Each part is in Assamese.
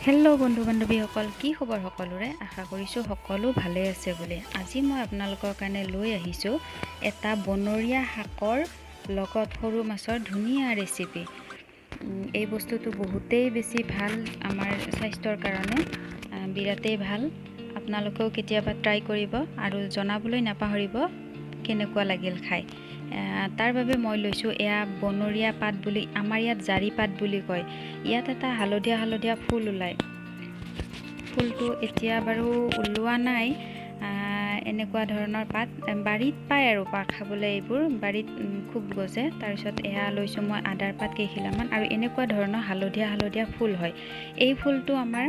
হেল্ল' বন্ধু বান্ধৱীসকল, কি খবৰ সকলোৰে? আশা কৰিছোঁ সকলো ভালে আছে বুলি। আজি মই আপোনালোকৰ কাৰণে লৈ আহিছোঁ এটা বনৰীয়া শাকৰ লগত সৰু মাছৰ ধুনীয়া ৰেচিপি। এই বস্তুটো বহুতেই বেছি ভাল, আমাৰ স্বাস্থ্যৰ কাৰণে বিৰাটেই ভাল। আপোনালোকেও কেতিয়াবা ট্ৰাই কৰিব আৰু জনাবলৈ নাপাহৰিব কেনেকুৱা লাগিল খাই। তাৰ বাবে মই লৈছোঁ এয়া বনৰীয়া পাত বুলি, আমাৰ ইয়াত জাৰি পাত বুলি কয়। ইয়াত এটা হালধীয়া হালধীয়া ফুল ওলায়। ফুলটো এতিয়া বাৰু ওলোৱা নাই। এনেকুৱা ধৰণৰ পাত বাৰীত পায় আৰু পাত খাবলৈ, এইবোৰ বাৰীত খুব গজে। তাৰপিছত এয়া লৈছোঁ মই আদাৰ পাত কেইখিলামান, আৰু এনেকুৱা ধৰণৰ হালধীয়া হালধীয়া ফুল হয়। এই ফুলটো আমাৰ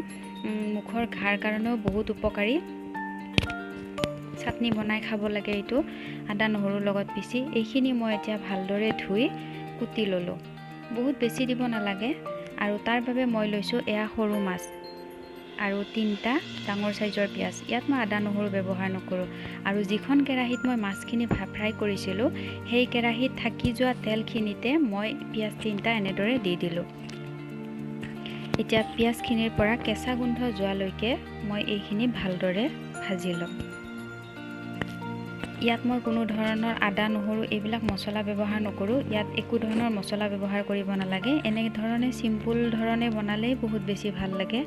মুখৰ ঘাৰ কাৰণেও বহুত উপকাৰী। চাটনি বনাই খাব লাগে এইটো, আদা নহৰুৰ লগত পিচি। এইখিনি মই এতিয়া ভালদৰে ধুই কুটি ল'লোঁ। বহুত বেছি দিব নালাগে। আৰু তাৰ বাবে মই লৈছোঁ এয়া সৰু মাছ আৰু 3টা ডাঙৰ চাইজৰ পিঁয়াজ। ইয়াত মই আদা নহৰু ব্যৱহাৰ নকৰোঁ। আৰু যিখন কেৰাহীত মই মাছখিনি ফ্ৰাই কৰিছিলোঁ, সেই কেৰাহীত থাকি যোৱা তেলখিনিতে মই পিঁয়াজ 3টা এনেদৰে দি দিলোঁ। এতিয়া পিঁয়াজখিনিৰ পৰা কেঁচা গোন্ধ যোৱালৈকে মই এইখিনি ভালদৰে ভাজি ল'ম। ইয়াত মই কোনো ধৰণৰ আদা নহৰু এইবিলাক মছলা ব্যৱহাৰ নকৰোঁ। ইয়াত একো ধৰণৰ মছলা ব্যৱহাৰ কৰিব নালাগে। এনেধৰণে চিম্পুল ধৰণে বনালেই বহুত বেছি ভাল লাগে।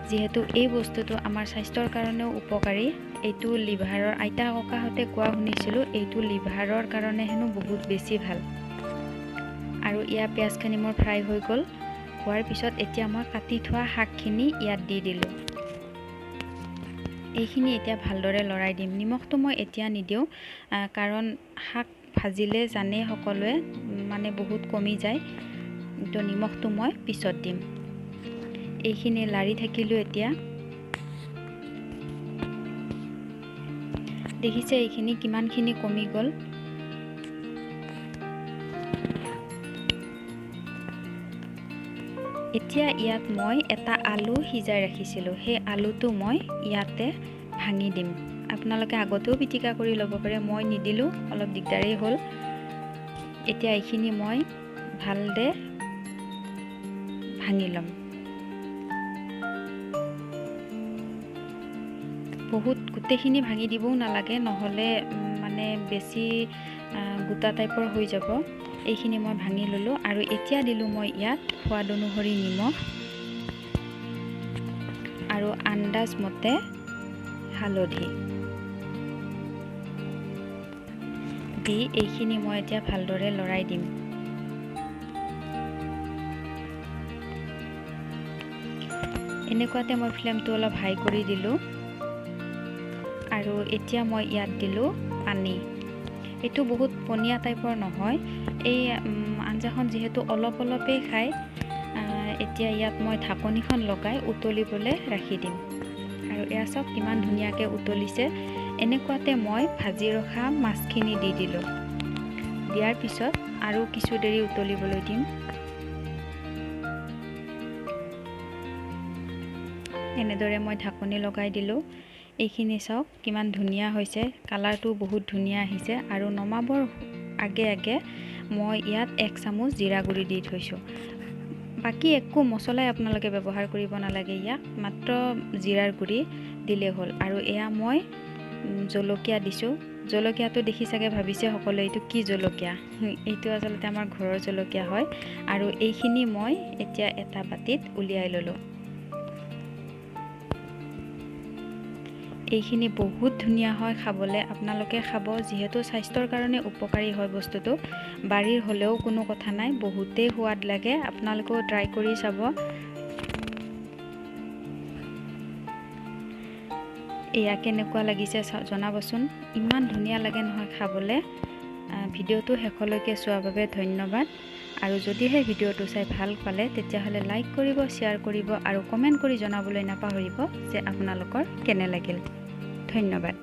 যিহেতু এই বস্তুটো আমাৰ স্বাস্থ্যৰ কাৰণেও উপকাৰী। এইটো লিভাৰৰ, আইতা ককাহঁতে কোৱা শুনিছিলোঁ, এইটো লিভাৰৰ কাৰণে হেনো বহুত বেছি ভাল। আৰু ইয়াৰ পিঁয়াজখিনি মোৰ ফ্ৰাই হৈ গ'ল। হোৱাৰ পিছত এতিয়া মই কাটি থোৱা শাকখিনি ইয়াত দি দিলোঁ। এইখিনি এতিয়া ভালদৰে লৰাই দিম। নিমখটো মই এতিয়া নিদিওঁ, কাৰণ শাক ভাজিলে জানেই সকলোৱে মানে বহুত কমি যায়। তো নিমখটো মই পিছত দিম। এইখিনি লাৰি থাকিলোঁ। এতিয়া দেখিছে এইখিনি কিমানখিনি কমি গ'ল। এতিয়া ইয়াত মই এটা আলু সিজাই ৰাখিছিলোঁ, সেই আলুটো মই ইয়াতে ভাঙি দিম। আপোনালোকে আগতেও পিটিকা কৰি ল'ব পাৰে, মই নিদিলোঁ, অলপ দিগদাৰেই হ'ল। এতিয়া এইখিনি মই ভালদৰে ভাঙি ল'ম। বহুত গোটেইখিনি ভাঙি দিবও নালাগে, নহ'লে মানে বেছি গোটা টাইপৰ হৈ যাব। এইখিনি মই ভাঙি ল'লোঁ। আৰু এতিয়া দিলোঁ মই ইয়াত সোৱাদ অনুসৰি নিমখ আৰু আন্দাজ মতে হালধি দি এইখিনি মই এতিয়া ভালদৰে লৰাই দিম। এনেকুৱাতে মই ফ্লেমটো অলপ হাই কৰি দিলোঁ। আৰু এতিয়া মই ইয়াত দিলোঁ পানী। এইটো বহুত পনীয়া টাইপৰ নহয়। এই আঞ্জাখন যিহেতু অলপ অলপেই খায়, এতিয়া ইয়াত মই ঢাকনিখন লগাই উতলিবলৈ ৰাখি দিম। আৰু এয়া চাওক কিমান ধুনীয়াকৈ উতলিছে। এনেকুৱাতে মই ভাজি ৰখা মাছখিনি দি দিলোঁ। দিয়াৰ পিছত আৰু কিছু দেৰি উতলিবলৈ দিম। এনেদৰে মই ঢাকনি লগাই দিলোঁ। এইখিনি চাওক কিমান ধুনীয়া হৈছে, কালাৰটো বহুত ধুনীয়া আহিছে। আৰু নমাবৰ আগে আগে মই ইয়াত 1 চামুচ জিৰা গুড়ি দি থৈছোঁ। বাকী একো মছলাই আপোনালোকে ব্যৱহাৰ কৰিব নালাগে, ইয়াক মাত্ৰ জিৰাৰ গুড়ি দিলেই হ'ল। আৰু এয়া মই জলকীয়া দিছোঁ। জলকীয়াটো দেখি চাগে ভাবিছে সকলোৱে এইটো কি জলকীয়া। এইটো আচলতে আমাৰ ঘৰৰ জলকীয়া হয়। আৰু এইখিনি মই এতিয়া এটা বাতিত উলিয়াই ল'লোঁ। এইখিনি বহুত ধুনীয়া হয় খাবলৈ। আপোনালোকে খাব, যিহেতু স্বাস্থ্যৰ কাৰণে উপকাৰী হয় বস্তুটো। বাৰীৰ হ'লেও কোনো কথা নাই, বহুতেই সোৱাদ লাগে। আপোনালোকেও ট্ৰাই কৰি চাব। এয়া কেনেকুৱা লাগিছে জনাবচোন। ইমান ধুনীয়া লাগে নহয় খাবলৈ। ভিডিঅ'টো শেষলৈকে চোৱাৰ বাবে ধন্যবাদ। আৰু যদিহে ভিডিঅ'টো চাই ভাল পালে, তেতিয়াহ'লে লাইক কৰিব, শ্বেয়াৰ কৰিব আৰু কমেণ্ট কৰি জনাবলৈ নাপাহৰিব যে আপোনালোকৰ কেনে লাগিল। ধন্যবাদ।